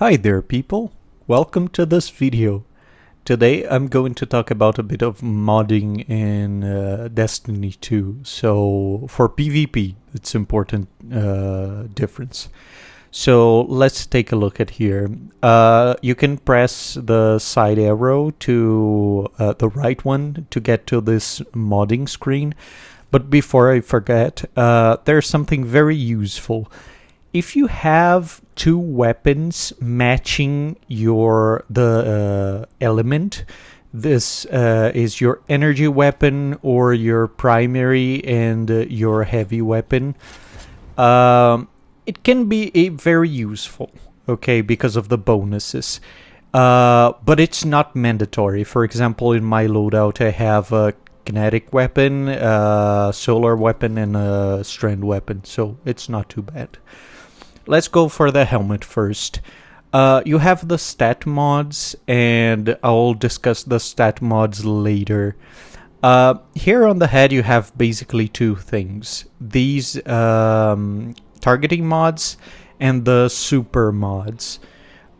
Hi there people, welcome to this video. Today I'm going to talk about a bit of modding in Destiny 2. So for PvP, it's important difference. So let's take a look at here. You can press the side arrow to the right one to get to this modding screen. But before I forget, there's something very useful. If you have two weapons matching the element, this is your energy weapon or your primary and your heavy weapon. It can be very useful, okay, because of the bonuses. But it's not mandatory. For example, in my loadout, I have a kinetic weapon, solar weapon, and a strand weapon, so it's not too bad. Let's go for the helmet first. You have the stat mods, and I'll discuss the stat mods later. Here on the head, you have basically two things. These targeting mods and the super mods.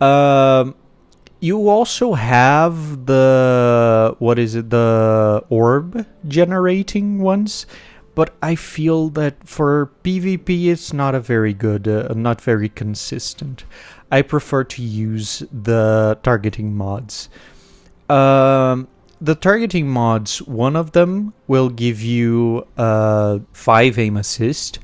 You also have the, the orb generating ones. But I feel that for PvP it's not a very good, not very consistent. I prefer to use the targeting mods. The targeting mods, one of them will give you 5 aim assist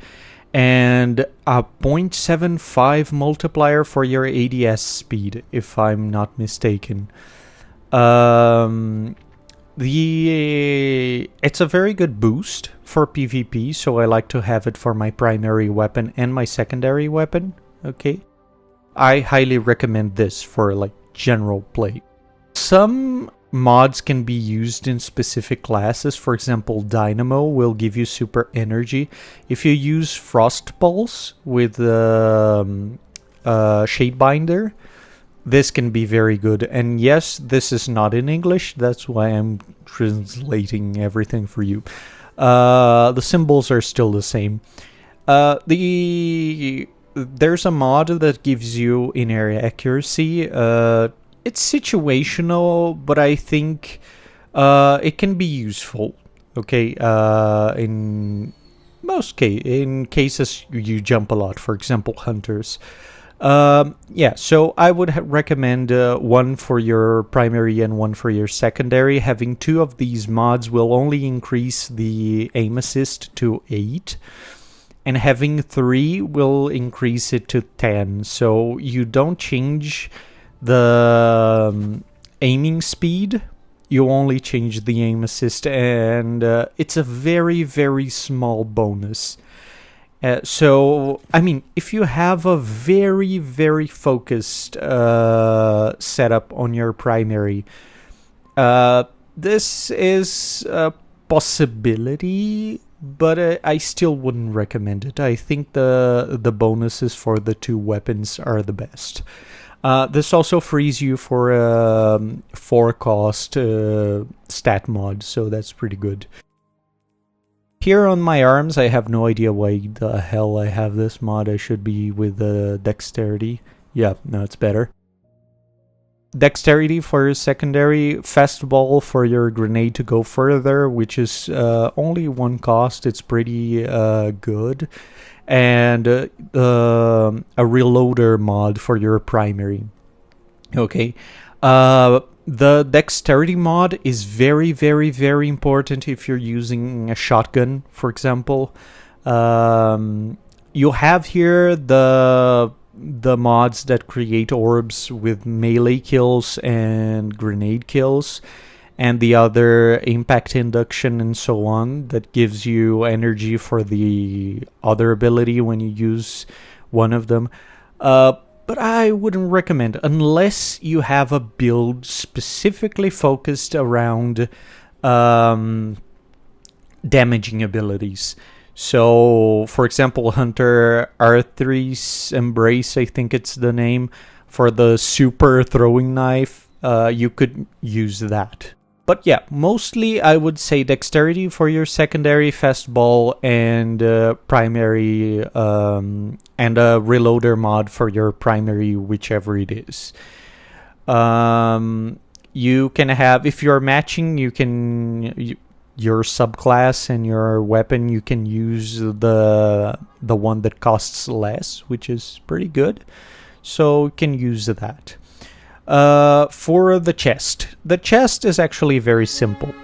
and a 0.75 multiplier for your ADS speed, if I'm not mistaken. It's a very good boost for PvP, so I like to have it for my primary weapon and my secondary weapon. Okay, I highly recommend this for like general play. Some mods can be used in specific classes. For example, Dynamo will give you super energy. If you use Frost Pulse with Shadebinder, this can be very good. And yes, this is not in English, that's why I'm translating everything for you. The symbols are still the same. There's a mod that gives you in-area accuracy. It's situational, but I think it can be useful. Okay, in cases you jump a lot, for example, hunters. Yeah, so I would recommend one for your primary and one for your secondary. Having 2 of these mods will only increase the aim assist to 8, and having 3 will increase it to 10. So you don't change the aiming speed, you only change the aim assist, and it's a very, very small bonus. So, I mean, if you have a very, very focused setup on your primary, this is a possibility, but I still wouldn't recommend it. I think the bonuses for the 2 weapons are the best. This also frees you for a 4-cost stat mod, so that's pretty good. Here on my arms, I have no idea why the hell I have this mod. I should be with dexterity. Yeah, no, it's better. Dexterity for your secondary, fastball for your grenade to go further, which is only 1 cost. It's pretty good. And a reloader mod for your primary. Okay. The dexterity mod is very, very, very important if you're using a shotgun, for example. You have here the mods that create orbs with melee kills and grenade kills, and the other impact induction and so on that gives you energy for the other ability when you use one of them. But I wouldn't recommend unless you have a build specifically focused around damaging abilities. So, for example, Hunter R3's Embrace, I think it's the name, for the super throwing knife, you could use that. But yeah, mostly I would say dexterity for your secondary, fastball, and primary, and a reloader mod for your primary, whichever it is. You can have, if you're matching, your subclass and your weapon, you can use the one that costs less, which is pretty good. So you can use that. For the chest is actually very simple.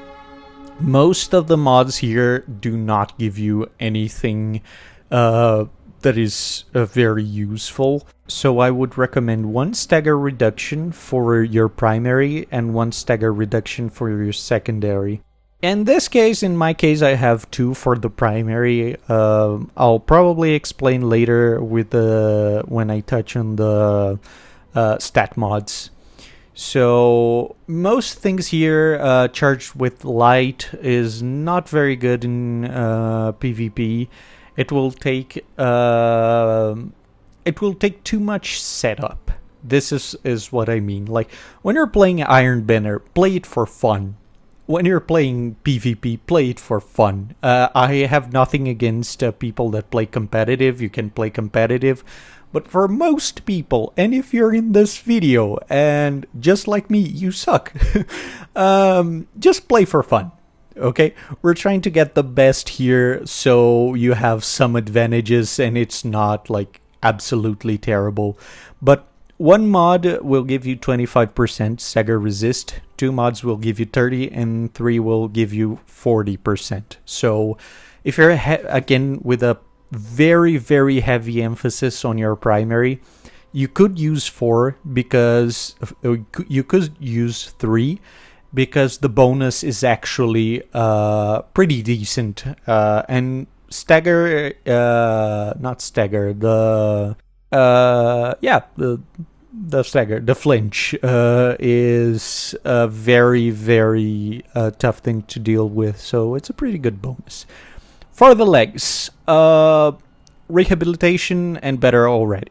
Most of the mods here do not give you anything that is very useful. So I would recommend 1 stagger reduction for your primary and 1 stagger reduction for your secondary. In this case, in my case, I have 2 for the primary. I'll probably explain later with when I touch on the stat mods. So most things here, charged with light is not very good in PvP. It will take too much setup. This is what I mean. Like, when you're playing Iron Banner, play it for fun. When you're playing PvP, play it for fun. I have nothing against people that play competitive. You can play competitive. But for most people, and if you're in this video, and just like me, you suck, just play for fun. Okay, we're trying to get the best here, so you have some advantages and it's not like absolutely terrible. But 1 mod will give you 25% stagger resist, 2 mods will give you 30, and 3 will give you 40%. So if you're again with a very, very heavy emphasis on your primary, you could use 4 because you could use 3 because the bonus is actually pretty decent, and stagger, not stagger, the stagger, the flinch is a very, very tough thing to deal with, so it's a pretty good bonus. For the legs, rehabilitation and better already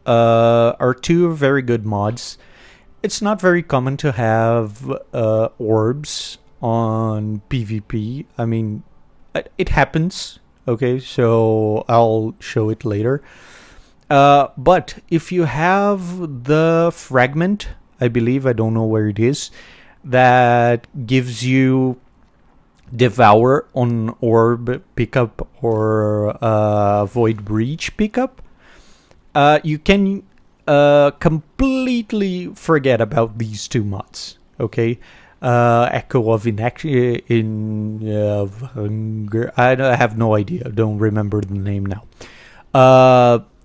are 2 very good mods. It's not very common to have orbs on PvP. I mean, it happens, okay, so I'll show it later. But if you have the fragment, I believe, I don't know where it is, that gives you devour on orb pickup or void breach pickup, you can completely forget about these 2 mods. Okay, Echo of Hunger. I have no idea. Don't remember the name now.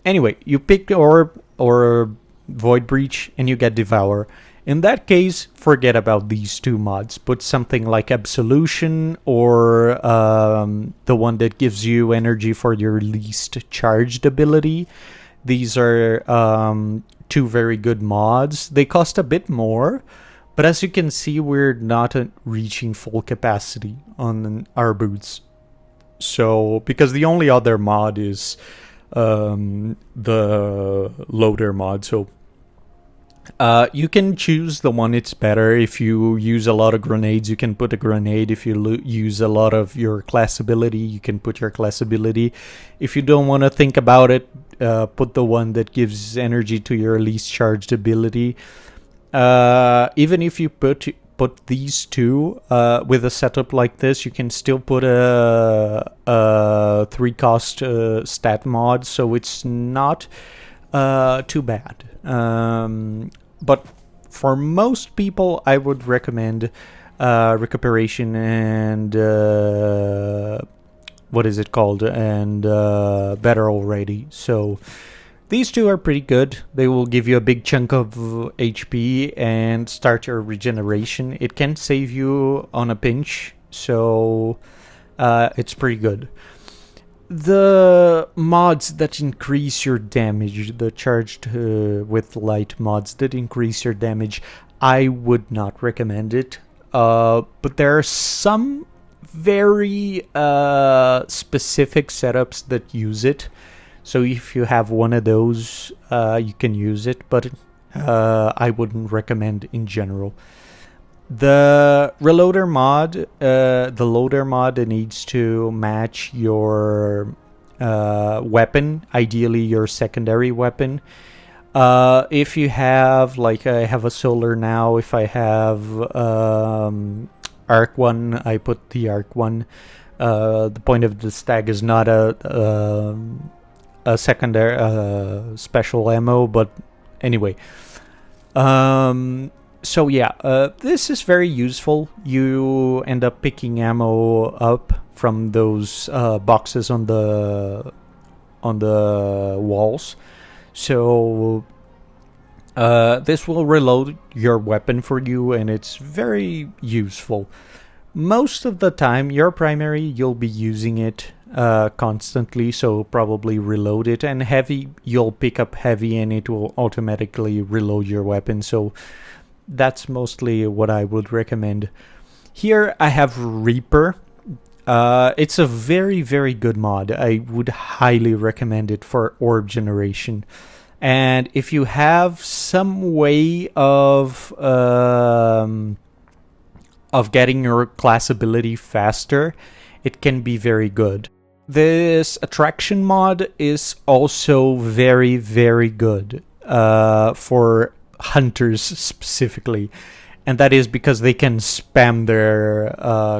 Anyway, you pick orb or void breach and you get devour. In that case, forget about these 2 mods. Put something like Absolution or the one that gives you energy for your least charged ability. These are 2 very good mods. They cost a bit more, but as you can see, we're not reaching full capacity on our boots. So, because the only other mod is the loader mod, so you can choose the one it's better. If you use a lot of grenades, you can put a grenade. If you use a lot of your class ability, you can put your class ability. If you don't want to think about it, put the one that gives energy to your least charged ability. Even if you put these 2 with a setup like this, you can still put a 3 cost stat mod, so it's not too bad. But for most people, I would recommend recuperation and what is it called, and better already. So these 2 are pretty good. They will give you a big chunk of HP and start your regeneration. It can save you on a pinch, so it's pretty good. The mods that increase your damage, the charged with light mods that increase your damage, I would not recommend it. But there are some very specific setups that use it. So if you have one of those, you can use it, but I wouldn't recommend in general. The reloader mod, the loader mod needs to match your weapon, ideally your secondary weapon. If you have, like, I have a solar now. If I have arc one, I put the arc one. The point of the stag is not a secondary special ammo, but anyway. So yeah, this is very useful. You end up picking ammo up from those boxes on the walls. So this will reload your weapon for you, and it's very useful. Most of the time, your primary, you'll be using it constantly, so probably reload it. And heavy, you'll pick up heavy and it will automatically reload your weapon. So that's mostly what I would recommend. Here I have Reaper. It's a very, very good mod. I would highly recommend it for orb generation. And if you have some way of getting your class ability faster, it can be very good. This attraction mod is also very, very good for hunters specifically. And that is because they can spam their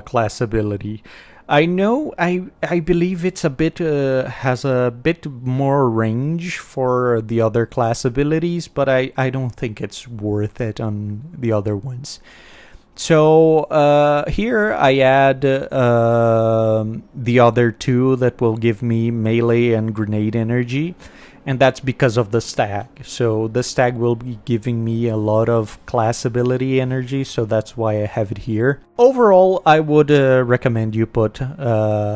class ability. I know, I believe it's a bit, has a bit more range for the other class abilities, but I don't think it's worth it on the other ones. So here I add the other two that will give me melee and grenade energy, and that's because of the stag. So the stag will be giving me a lot of class ability energy, so that's why I have it here. Overall, I would recommend you put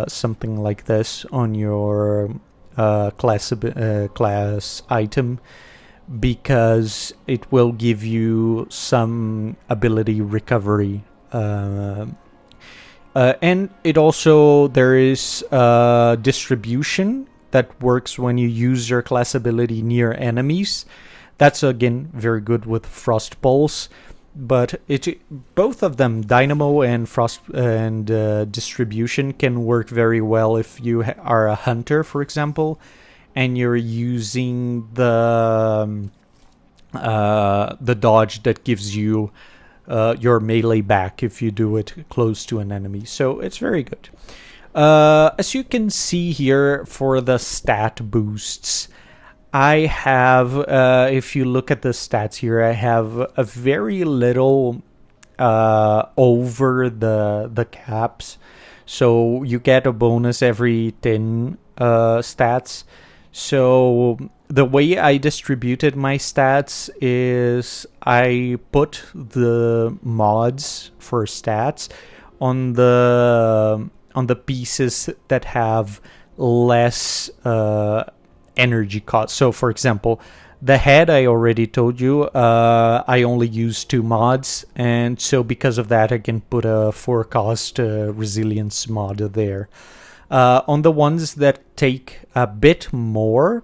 something like this on your class item, because it will give you some ability recovery. And it also, there is distribution that works when you use your class ability near enemies. That's again very good with Frost Pulse, but both of them, Dynamo and Frost and distribution, can work very well if you are a hunter, for example, and you're using the dodge that gives you your melee back if you do it close to an enemy. So it's very good. As you can see here, for the stat boosts, I have, if you look at the stats here, I have a very little over the caps. So you get a bonus every 10 stats. So the way I distributed my stats is I put the mods for stats on the pieces that have less energy cost. So for example, the head, I already told you, I only use 2 mods, and so because of that I can put a 4 cost resilience mod there. On the ones that take a bit more,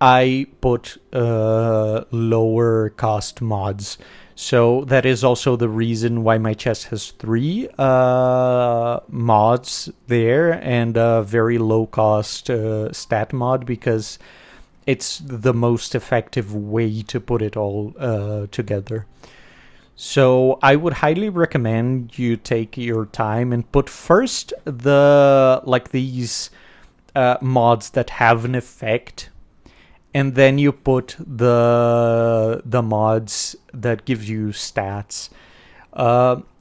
I put lower cost mods. So that is also the reason why my chest has 3 mods there and a very low cost stat mod, because it's the most effective way to put it all together. So I would highly recommend you take your time and put first these mods that have an effect, and then you put the mods that give you stats.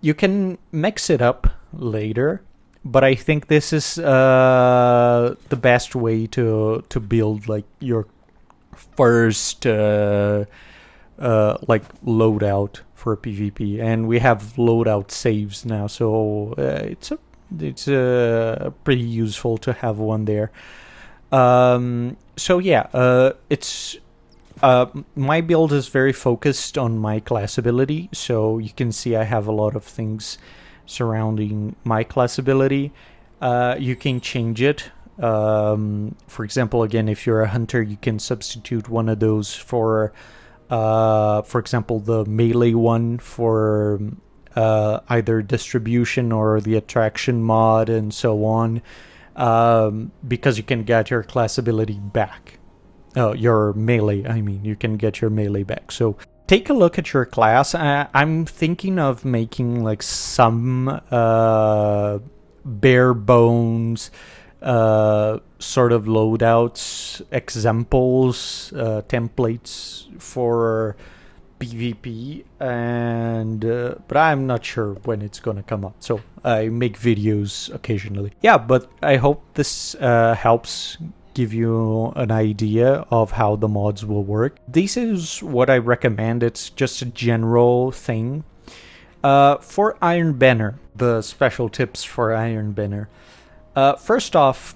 You can mix it up later, but I think this is the best way to build like your first loadout for PvP. And we have loadout saves now, so it's pretty useful to have one there. So yeah, it's my build is very focused on my class ability, so you can see I have a lot of things surrounding my class ability. You can change it. For example, again, if you're a hunter, you can substitute one of those for example, the melee one for either distribution or the attraction mod and so on, because you can get your class ability back. Your melee, I mean, you can get your melee back. So take a look at your class. I'm thinking of making like some bare bones sort of loadouts, examples, templates for PvP, and but I'm not sure when it's gonna come up, so I make videos occasionally. Yeah, but I hope this helps give you an idea of how the mods will work. This is what I recommend. It's just a general thing. For Iron Banner, the special tips for Iron Banner. First off,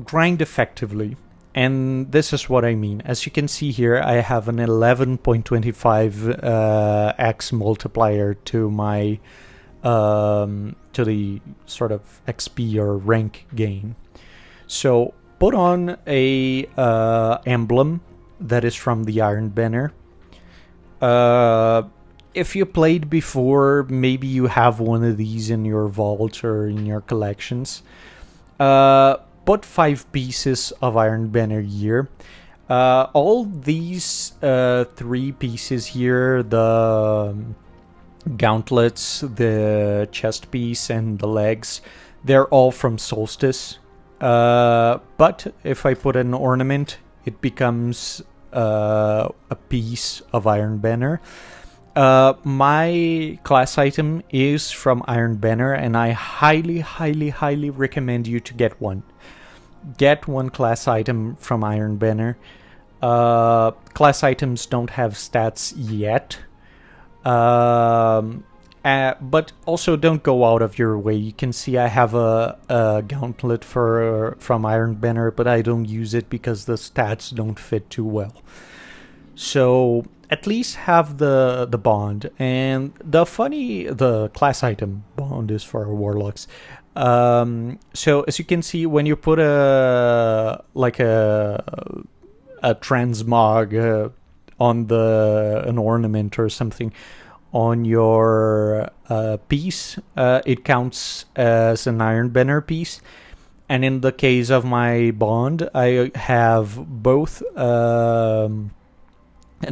grind effectively. And this is what I mean. As you can see here, I have an 11.25 x multiplier to my to the sort of XP or rank gain. So put on a emblem that is from the Iron Banner. If you played before, maybe you have one of these in your vault or in your collections. Put 5 pieces of Iron Banner gear. All these 3 pieces here, the gauntlets, the chest piece, and the legs, they're all from Solstice. But if I put an ornament, it becomes a piece of Iron Banner. My class item is from Iron Banner, and I highly, highly, highly recommend you to get one. Get one class item from Iron Banner. Class items don't have stats yet. But also don't go out of your way. You can see I have a gauntlet from Iron Banner, but I don't use it because the stats don't fit too well. So at least have the bond. And the class item bond is for warlocks. So as you can see, when you put a transmog on an ornament or something on your piece, it counts as an Iron Banner piece. And in the case of my bond, I have both an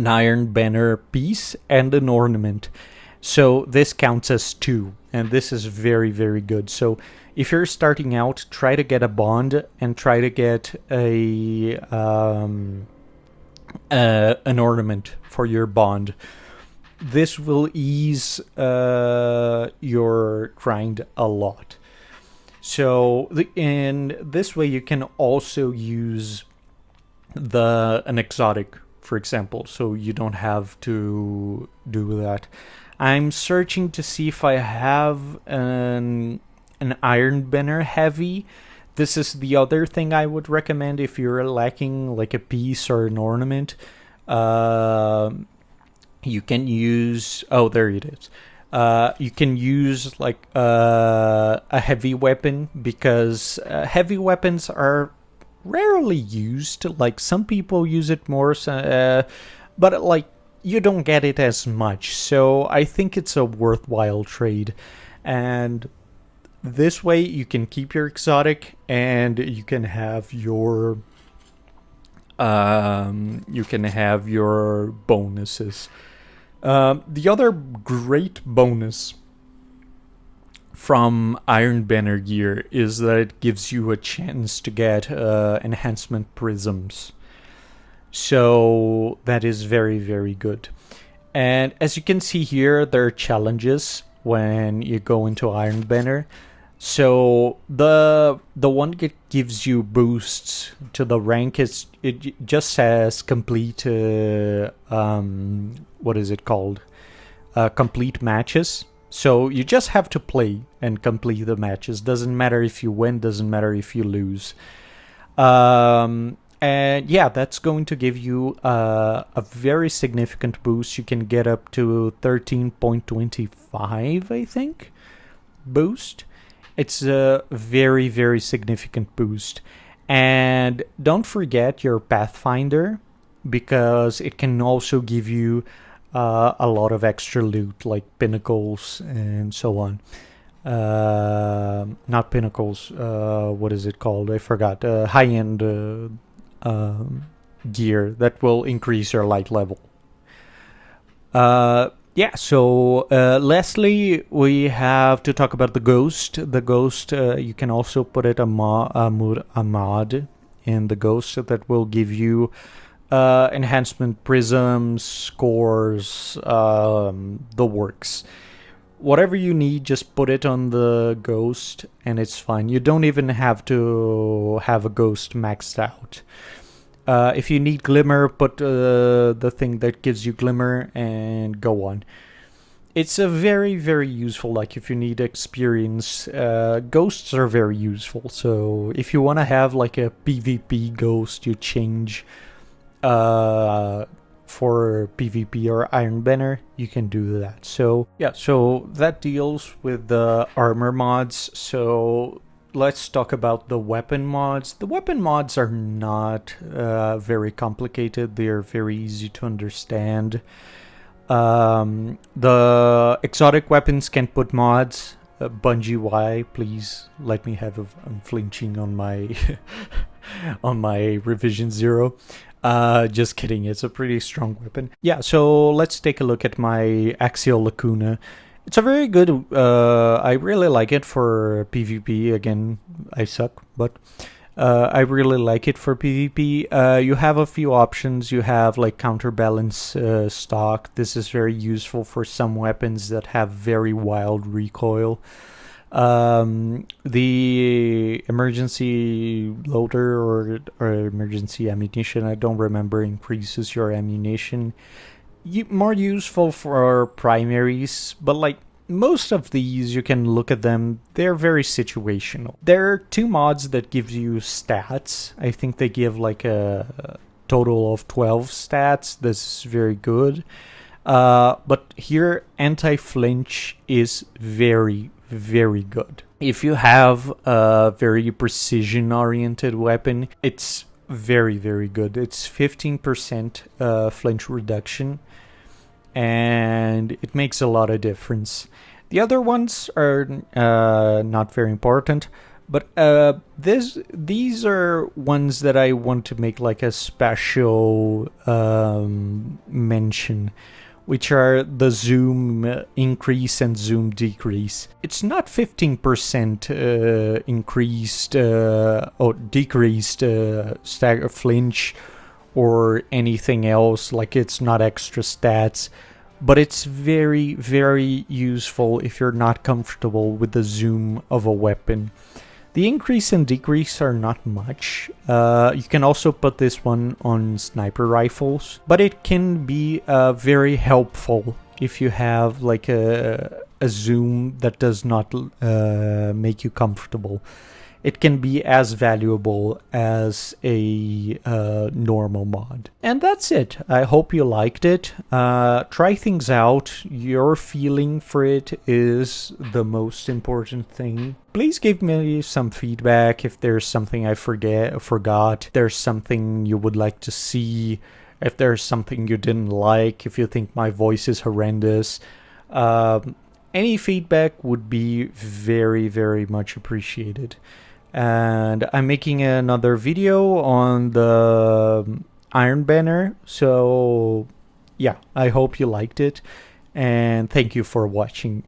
Iron Banner piece and an ornament. So this counts as 2, and this is very, very good. So if you're starting out, try to get a bond and try to get an ornament for your bond. This will ease your grind a lot. So in this way, you can also use an exotic, for example, so you don't have to do that. I'm searching to see if I have an Iron Banner heavy. This is the other thing I would recommend if you're lacking like a piece or an ornament. You can use... Oh, there it is. You can use like a heavy weapon, because heavy weapons are rarely used. Like some people use it more, but like you don't get it as much. So I think it's a worthwhile trade, and this way you can keep your exotic and you can have your bonuses. The other great bonus from Iron Banner gear is that it gives you a chance to get enhancement prisms. So that is very, very good. And as you can see here, there are challenges when you go into Iron Banner. So the one that gives you boosts to the rank it just says complete what is it called? Complete matches. So you just have to play and complete the matches. Doesn't matter if you win, doesn't matter if you lose. And yeah, that's going to give you a very significant boost. You can get up to 13.25, I think, boost. It's a very, very significant boost. And don't forget your Pathfinder, because it can also give you a lot of extra loot like pinnacles and so on. Not pinnacles, what is it called? I forgot. High-end gear that will increase your light level. Yeah, so lastly, we have to talk about the ghost. The ghost, you can also put it a mod in the ghost that will give you enhancement prisms, scores, the works. Whatever you need, just put it on the ghost and it's fine. You don't even have to have a ghost maxed out. If you need glimmer, put the thing that gives you glimmer and go on. It's a very, very useful, like if you need experience, ghosts are very useful. So if you want to have like a PvP ghost, you change for PvP or Iron Banner, you can do that. So yeah, so that deals with the armor mods. So let's talk about the weapon mods. The weapon mods are not very complicated. They're very easy to understand. The exotic weapons can put mods. Bungie, why? Please let me have I'm flinching on my on my revision 0. Just kidding, it's a pretty strong weapon. Yeah, so let's take a look at my Axial Lacuna. It's a very good, I really like it for PvP. Again, I suck, but I really like it for PvP. You have a few options. You have like counterbalance stock. This is very useful for some weapons that have very wild recoil. The emergency loader or emergency ammunition, I don't remember, increases your ammunition. More useful for primaries, but like most of these, you can look at them, they're very situational. There are 2 mods that give you stats. I think they give like a total of 12 stats. This is very good. But here, anti-flinch is very, very good. If you have a very precision-oriented weapon, it's very, very good. It's 15% flinch reduction, and it makes a lot of difference. The other ones are not very important, but these are ones that I want to make like a special mention, which are the zoom increase and zoom decrease. It's not 15% increased or decreased stagger flinch or anything else, like it's not extra stats, but it's very, very useful if you're not comfortable with the zoom of a weapon. The increase and decrease are not much. You can also put this one on sniper rifles, but it can be very helpful if you have like a zoom that does not make you comfortable. It can be as valuable as a normal mod. And that's it. I hope you liked it. Try things out. Your feeling for it is the most important thing. Please give me some feedback if there's something I forgot, if there's something you would like to see, if there's something you didn't like, if you think my voice is horrendous. Any feedback would be very, very much appreciated. And I'm making another video on the Iron Banner, so yeah, I hope you liked it, and thank you for watching.